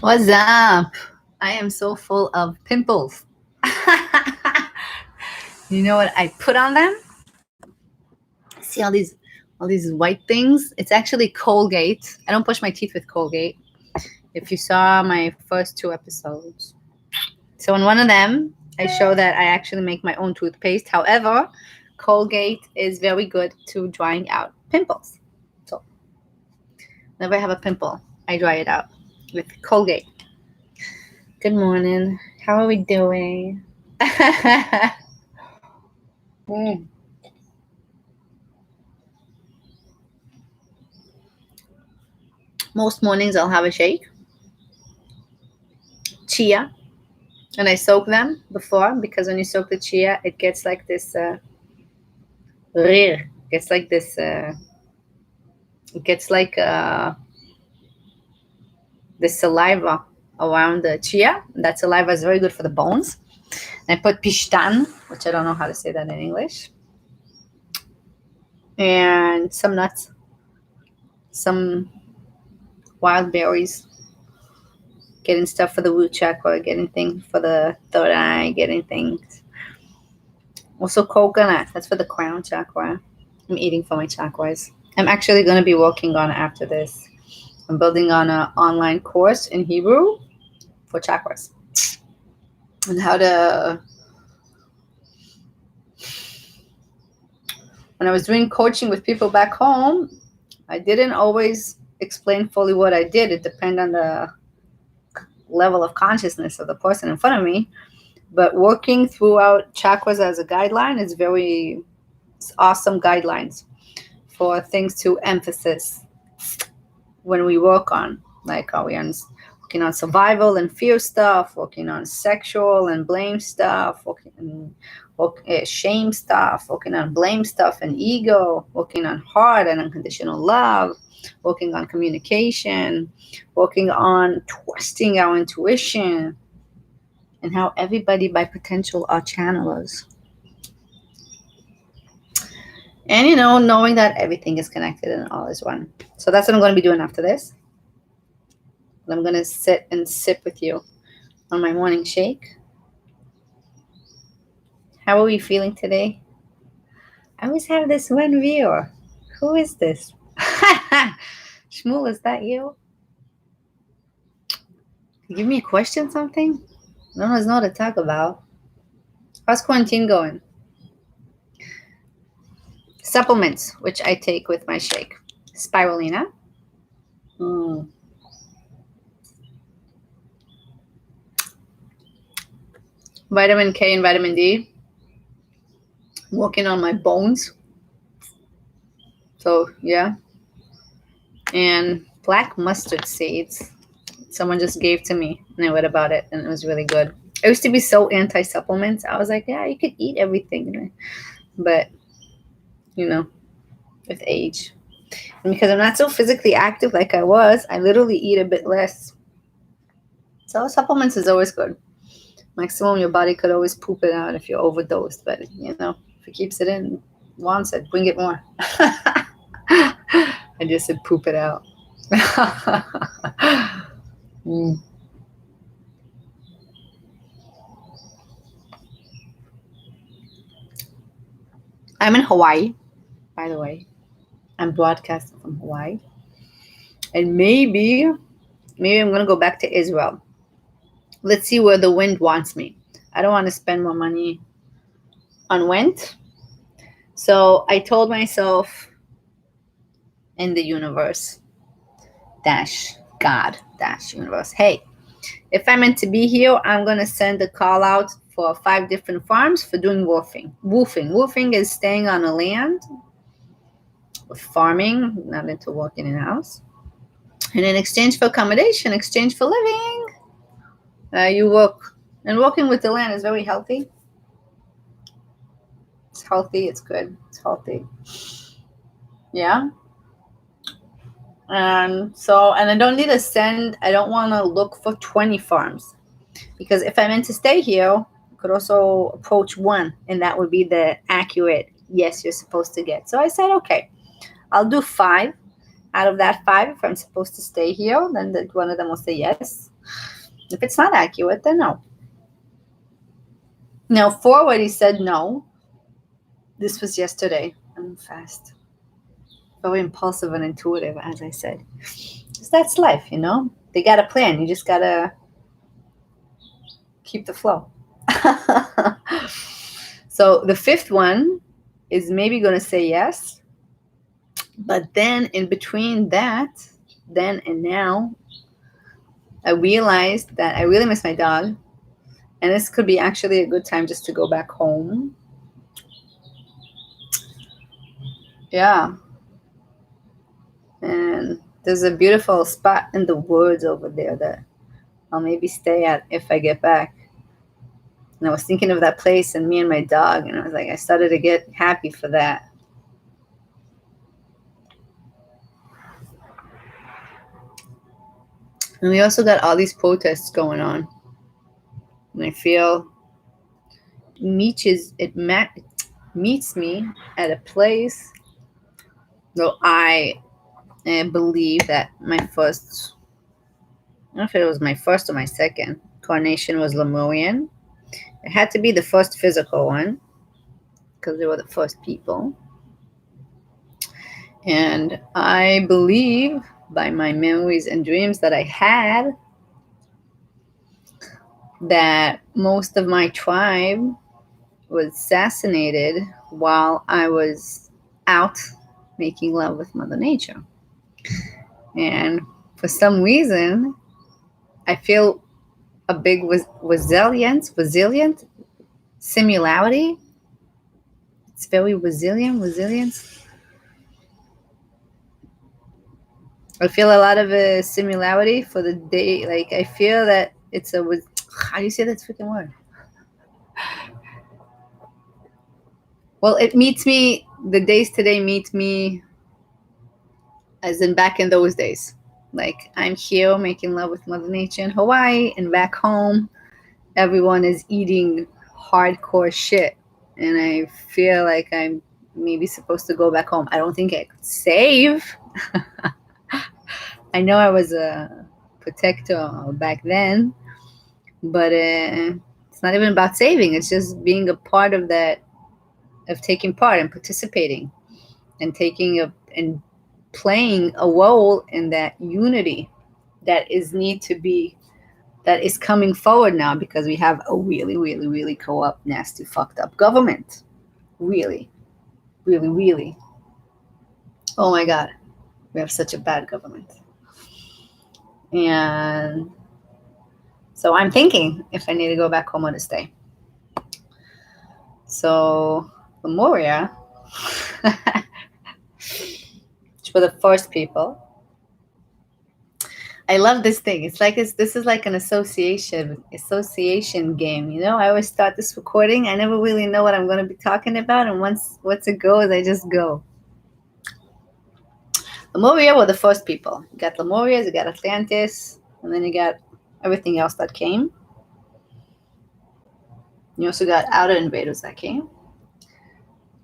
What's up? I am so full of pimples. You know what I put on them? See all these white things? It's actually Colgate. I don't brush my teeth with Colgate. If you saw my first 2 episodes. So in one of them, I show that I actually make my own toothpaste. However, Colgate is very good to drying out pimples. So whenever I have a pimple, I dry it out with Colgate. Good morning. How are we doing? Mm. Most mornings I'll have a shake, chia, and I soak them before because when you soak the chia, it gets like this it gets like this it gets like this saliva around the chia. That saliva is very good for the bones. And I put pishtan, which I don't know how to say that in English, and some nuts, some wild berries, getting stuff for the root chakra, getting things for the third eye, getting things. Also coconut, that's for the crown chakra. I'm eating for my chakras. I'm actually going to be working on after this. I'm building on an online course in Hebrew for chakras and how to. When I was doing coaching with people back home, I didn't always explain fully what I did. It depended on the level of consciousness of the person in front of me. But working throughout chakras as a guideline is it's awesome guidelines for things to emphasis when we work on, like are we working on survival and fear stuff, working on sexual and blame stuff, shame stuff, working on blame stuff and ego, working on heart and unconditional love, working on communication, working on trusting our intuition, and how everybody by potential are channelers. And, knowing that everything is connected and all is one. So that's what I'm going to be doing after this. I'm going to sit and sip with you on my morning shake. How are we feeling today? I always have this one viewer. Who is this? Shmuel, is that you? Give me a question, something? No one's know what to talk about. How's quarantine going? Supplements, which I take with my shake. Spirulina. Vitamin K and vitamin D. I'm working on my bones. So, yeah. And black mustard seeds. Someone just gave to me, and I read about it, and it was really good. I used to be so anti-supplements. I was like, yeah, you could eat everything. But, with age. And because I'm not so physically active like I was, I literally eat a bit less. So supplements is always good. Maximum your body could always poop it out if you're overdosed. But, if it keeps it in, wants it, bring it more. I just said poop it out. I'm in Hawaii, by the way. I'm broadcasting from Hawaii. And maybe I'm going to go back to Israel. Let's see where the wind wants me. I don't want to spend more money on wind. So I told myself in the universe, God, universe, hey, if I'm meant to be here, I'm going to send a call out for 5 different farms for doing woofing. Woofing is staying on a land, farming, not into working in a house. And in exchange for accommodation, exchange for living, you work. And working with the land is very healthy. It's healthy. It's good. It's healthy. Yeah. And I don't need to I don't want to look for 20 farms. Because if I'm meant to stay here, I could also approach 1. And that would be the accurate yes you're supposed to get. So I said, okay, I'll do 5. Out of that 5, if I'm supposed to stay here, then one of them will say yes. If it's not accurate, then no. Now, forward, he said no. This was yesterday. I'm fast. Very impulsive and intuitive, as I said. Because that's life, you know? They got a plan. You just got to keep the flow. So the fifth one is maybe going to say yes. But then in between that, then and now, I realized that I really miss my dog. And this could be actually a good time just to go back home. Yeah. And there's a beautiful spot in the woods over there that I'll maybe stay at if I get back. And I was thinking of that place and me and my dog, and I was like, I started to get happy for that. And we also got all these protests going on. And I feel it meets me at a place though I believe that my first, I don't know if it was my first or my second incarnation was Lemurian. It had to be the first physical one because they were the first people. And I believe by my memories and dreams that I had that most of my tribe was assassinated while I was out making love with Mother Nature. And for some reason, I feel a big resilient similarity. It's very resilience. I feel a lot of a similarity for the day. Like I feel that it's a, how do you say that freaking word? Well, it meets me, the days today meet me as in back in those days. Like I'm here making love with Mother Nature in Hawaii, and back home, everyone is eating hardcore shit. And I feel like I'm maybe supposed to go back home. I don't think I could save. I know I was a protector back then, but it's not even about saving. It's just being a part of that, of taking part and participating and and playing a role in that unity that is coming forward now because we have a really, really, really corrupt, nasty, fucked up government. Really, really, really. Oh my God, we have such a bad government. And so I'm thinking if I need to go back home or to stay. So Lemuria, which were the first people. I love this thing. This is like an association game. You know, I always start this recording. I never really know what I'm going to be talking about, and once it goes, I just go. Lemuria were the first people. You got Lemurians, you got Atlantis, and then you got everything else that came. You also got outer invaders that came.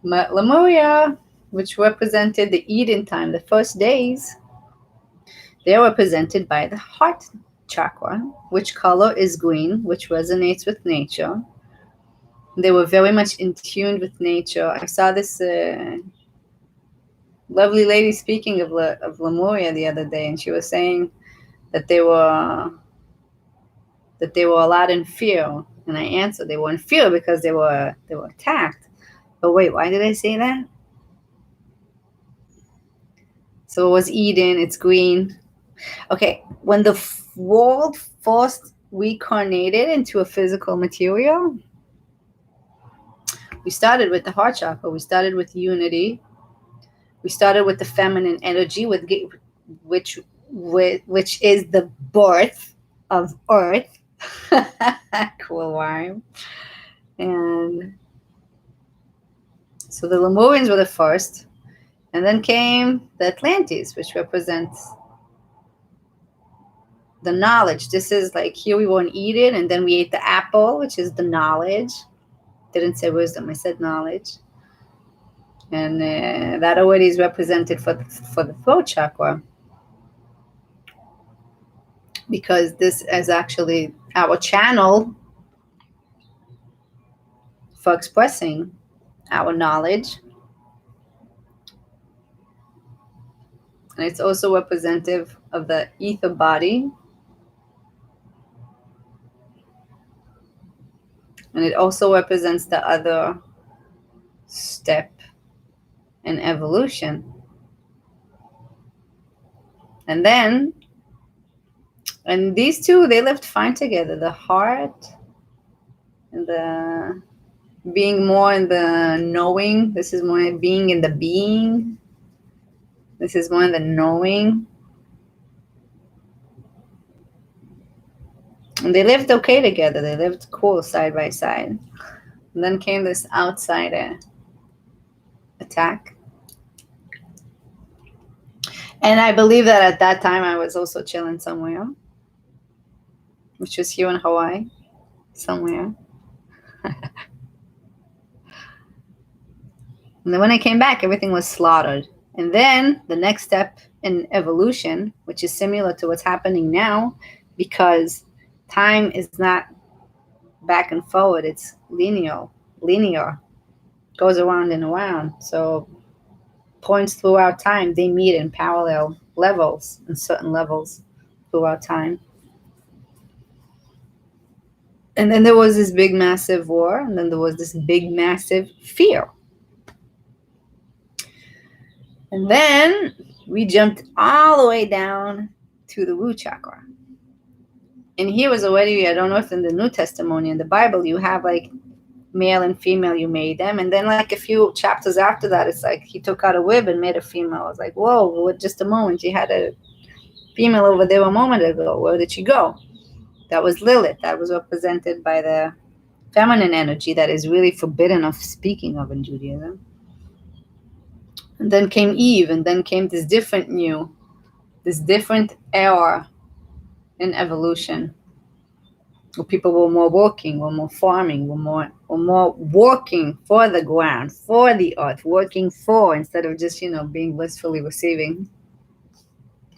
But Lemuria, which represented the Eden time, the first days, they were represented by the heart chakra, which color is green, which resonates with nature. They were very much in tune with nature. I saw this lovely lady speaking of Lemuria the other day, and she was saying that they were a lot in fear. And I answered they were in fear because they were attacked. But wait, why did I say that? So it was Eden, it's green. Okay, when the world first reincarnated into a physical material, we started with the heart chakra. We started with unity. We started with the feminine energy, which is the birth of Earth. Cool rhyme. And so the Lemurians were the first, and then came the Atlantes, which represents the knowledge. This is like here we were in Eden, and then we ate the apple, which is the knowledge. Didn't say wisdom, I said knowledge. And that already is represented for the throat chakra. because this is actually our channel for expressing our knowledge. And it's also representative of the ether body. And it also represents the other step in evolution. And then, and these two, they lived fine together. The heart and the being more in the knowing. This is more being in the being. This is more in the knowing. And they lived okay together. They lived cool side by side. And then came this outsider attack. And I believe that at that time I was also chilling somewhere, which was here in Hawaii, somewhere. And then when I came back, everything was slaughtered. And then the next step in evolution, which is similar to what's happening now, because time is not back and forward, it's linear, goes around and around. So points throughout time, they meet in parallel levels, in certain levels throughout time. And then there was this big, massive war, and then there was this big, massive fear. And then we jumped all the way down to the root chakra. And here was already, I don't know if in the New Testament, in the Bible, you have like male and female, you made them. And then like a few chapters after that, it's like he took out a rib and made a female. I was like, whoa, just a moment. You had a female over there a moment ago. Where did she go? That was Lilith. That was represented by the feminine energy that is really forbidden of speaking of in Judaism. And then came Eve, and then came this different era in evolution, where people were more working, were more farming, were more working for the ground, for the earth, working for, instead of just, being blissfully receiving,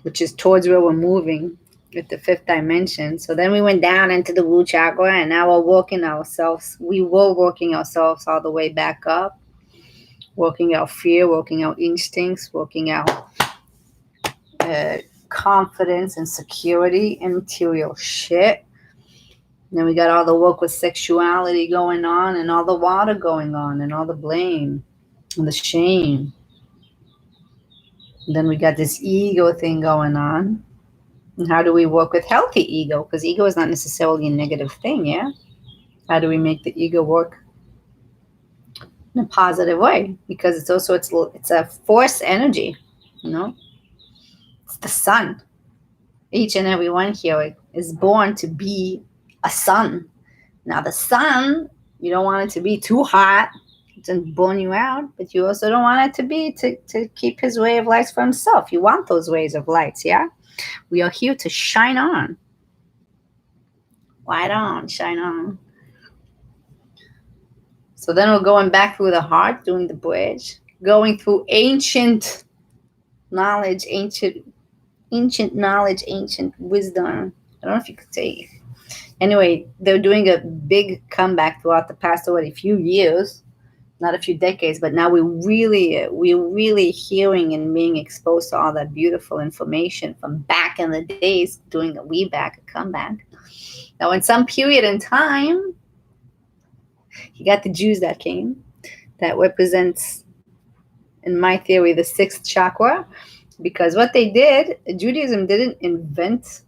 which is towards where we're moving with the fifth dimension. So then we went down into the root chakra, and now we're working ourselves. We were working ourselves all the way back up, working out fear, working out instincts, working out confidence and security in material shit. And then we got all the work with sexuality going on, and all the water going on, and all the blame and the shame. And then we got this ego thing going on. And how do we work with healthy ego? Because ego is not necessarily a negative thing, yeah? How do we make the ego work in a positive way? Because it's also, it's a force energy, It's the sun. Each and every one here is born to be a sun. Now the sun, you don't want it to be too hot to burn you out, but you also don't want it to be to keep his ray of lights for himself. You want those rays of lights, yeah? We are here to shine on. Light on, shine on. So then we're going back through the heart, doing the bridge, going through ancient knowledge, ancient knowledge, ancient wisdom. I don't know if you could say. Anyway, they're doing a big comeback throughout the past already few years, not a few decades, but now we're really hearing and being exposed to all that beautiful information from back in the days, doing a comeback. Now, in some period in time, you got the Jews that came, that represents, in my theory, the sixth chakra, because what they did, Judaism didn't invent.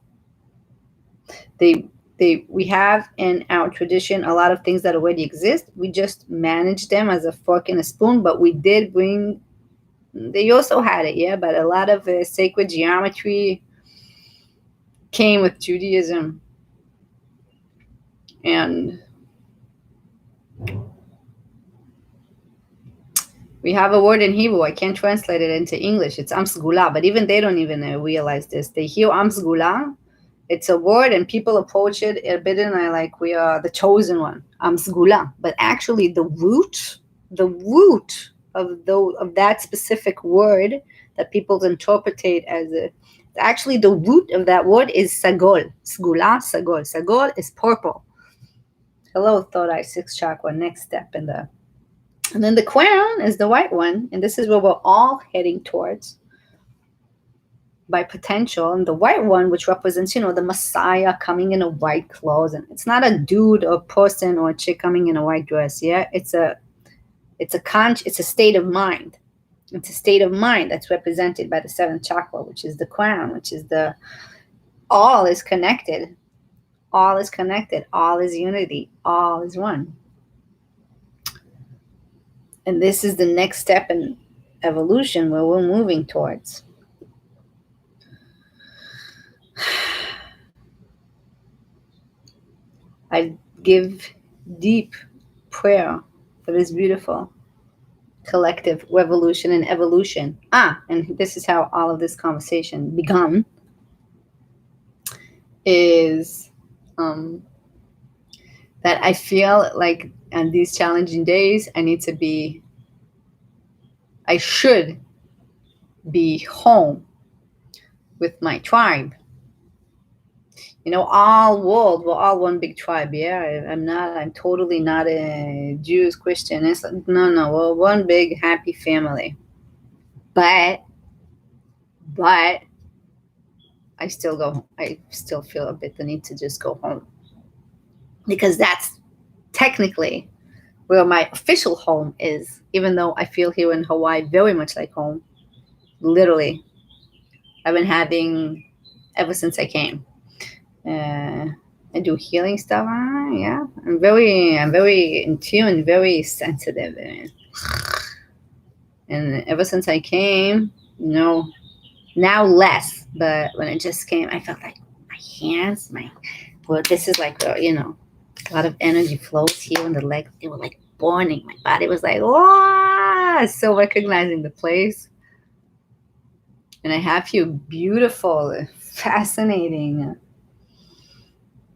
We have in our tradition a lot of things that already exist. We just manage them as a fork and a spoon, but we did bring, they also had it, yeah, but a lot of sacred geometry came with Judaism. And we have a word in Hebrew. I can't translate it into English. It's Am Sgula, but even they don't even realize this. They hear Am Sgula. It's a word, and people approach it a bit, and I like, we are the chosen one, Am Sgula. But actually, the root of that specific word that people interpret as Actually, the root of that word is sagol. Sgula, sagol. Sagol is purple. Hello, third eye, sixth chakra, next step in the. And then the crown is the white one, and this is where we're all heading towards by potential. And the white one, which represents, the Messiah coming in a white clothes, and it's not a dude or person or a chick coming in a white dress. Yeah, it's a state of mind. It's a state of mind that's represented by the seventh chakra, which is the crown, which is the all is connected. All is connected. All is unity. All is one. And this is the next step in evolution where we're moving towards. I give deep prayer for this beautiful collective revolution and evolution. And this is how all of this conversation begun, is that I feel like on these challenging days, I should be home with my tribe. All world, we're all one big tribe. Yeah, I'm totally not a Jews, Christian. No, we're one big happy family. But I still feel a bit the need to just go home, because that's technically where my official home is, even though I feel here in Hawaii very much like home. Literally, I've been having ever since I came. I do healing stuff. Yeah, I'm very in tune, very sensitive, and ever since I came, now less. But when I just came, I felt like my hands, this is like a lot of energy flows here in the legs. They were like burning. My body was like, wow, so recognizing the place. And I have here beautiful, fascinating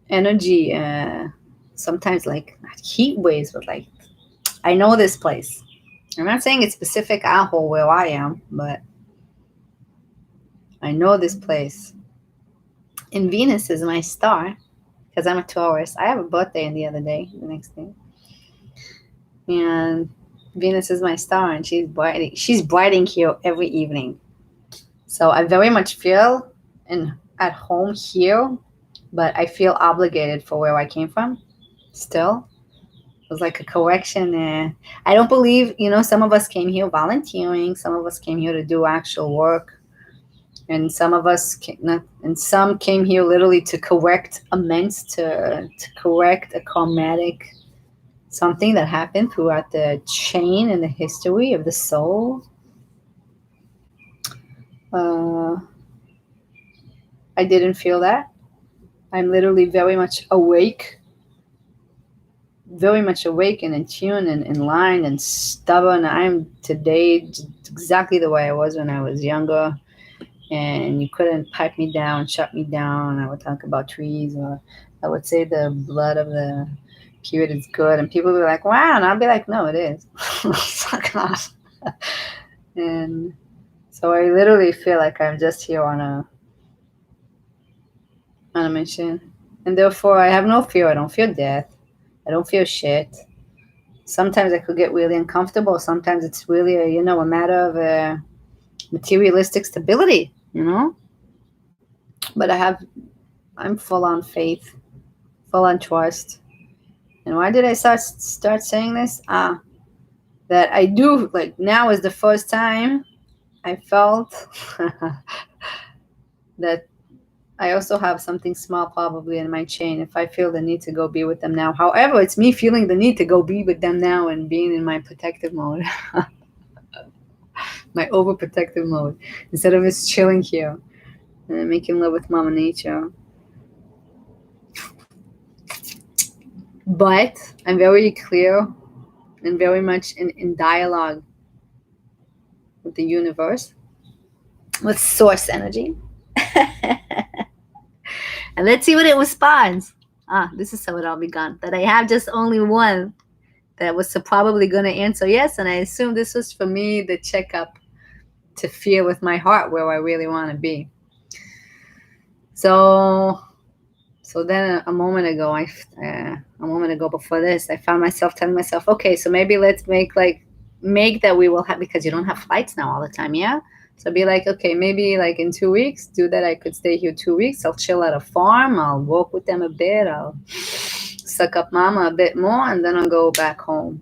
energy, sometimes like not heat waves, but like I know this place. I'm not saying it's specific Aho where I am, but I know this place. And Venus is my star, because I'm a Taurus. I have a birthday the other day, the next day. And Venus is my star, and she's brighting here every evening. So I very much feel at home here, but I feel obligated for where I came from still. It was like a correction. I don't believe, some of us came here volunteering, some of us came here to do actual work, and some came here literally to correct amends, to correct a karmatic something that happened throughout the chain and the history of the soul. I didn't feel that. I'm literally very much awake and in tune and in line and stubborn. I'm today exactly the way I was when I was younger, and you couldn't pipe me down, shut me down. I would talk about trees, or I would say the blood of the period is good, and people would be like, wow, and I'll be like, no, it is. Fuck off. And so I literally feel like I'm just here on a mission, and therefore I have no fear. I don't fear death. I don't feel shit. Sometimes I could get really uncomfortable. Sometimes it's really a matter of materialistic stability, But I'm full on faith, full on trust. And why did I start saying this? That I do, like, now is the first time I felt that I also have something small probably in my chain if I feel the need to go be with them now. However, it's me feeling the need to go be with them now and being in my protective mode. My overprotective mode. Instead of just chilling here and making love with Mama Nature. But I'm very clear and very much in dialogue with the universe, with source energy. And let's see what it responds. This is how it all begun. That I have just only one that was probably going to answer yes. And I assume this was for me, the checkup, to feel with my heart where I really want to be. So then a moment ago, a moment ago before this, I found myself telling myself, okay, so maybe let's make that we will have, because you don't have flights now all the time, yeah. So be like, okay, maybe like in 2 weeks, do that. I could stay here 2 weeks. I'll chill at a farm. I'll walk with them a bit. I'll suck up mama a bit more, and then I'll go back home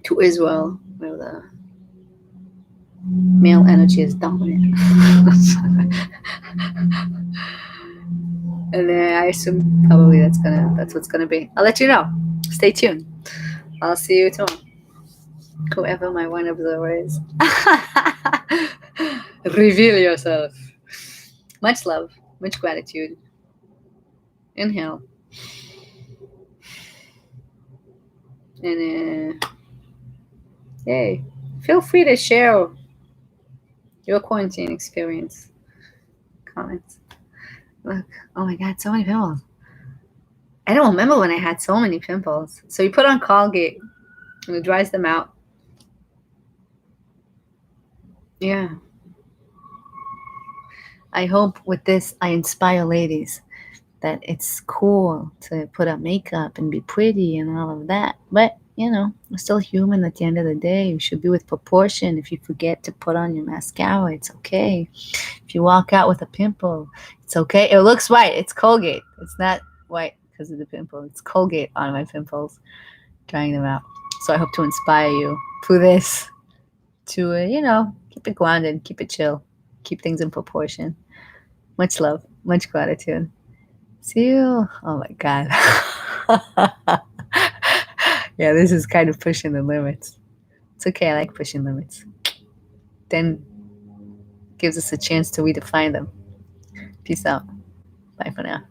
to Israel, where the male energy is dominant. And I assume probably that's what's gonna be. I'll let you know. Stay tuned. I'll see you tomorrow. Whoever my one observer is. Reveal yourself. Much love, much gratitude. Inhale. And yay. Feel free to share your quarantine experience. Comments. Look, oh my god, so many pimples. I don't remember when I had so many pimples. So you put on Colgate and it dries them out. Yeah. I hope with this I inspire ladies that it's cool to put up makeup and be pretty and all of that. But, we're still human at the end of the day. You should be with proportion. If you forget to put on your mascara, it's okay. If you walk out with a pimple, it's okay. It looks white. It's Colgate. It's not white because of the pimple. It's Colgate on my pimples, drying them out. So I hope to inspire you through this to, keep it grounded, keep it chill, keep things in proportion. Much love, much gratitude. See you. Oh my God. Yeah, this is kind of pushing the limits. It's okay. I like pushing limits. Then gives us a chance to redefine them. Peace out. Bye for now.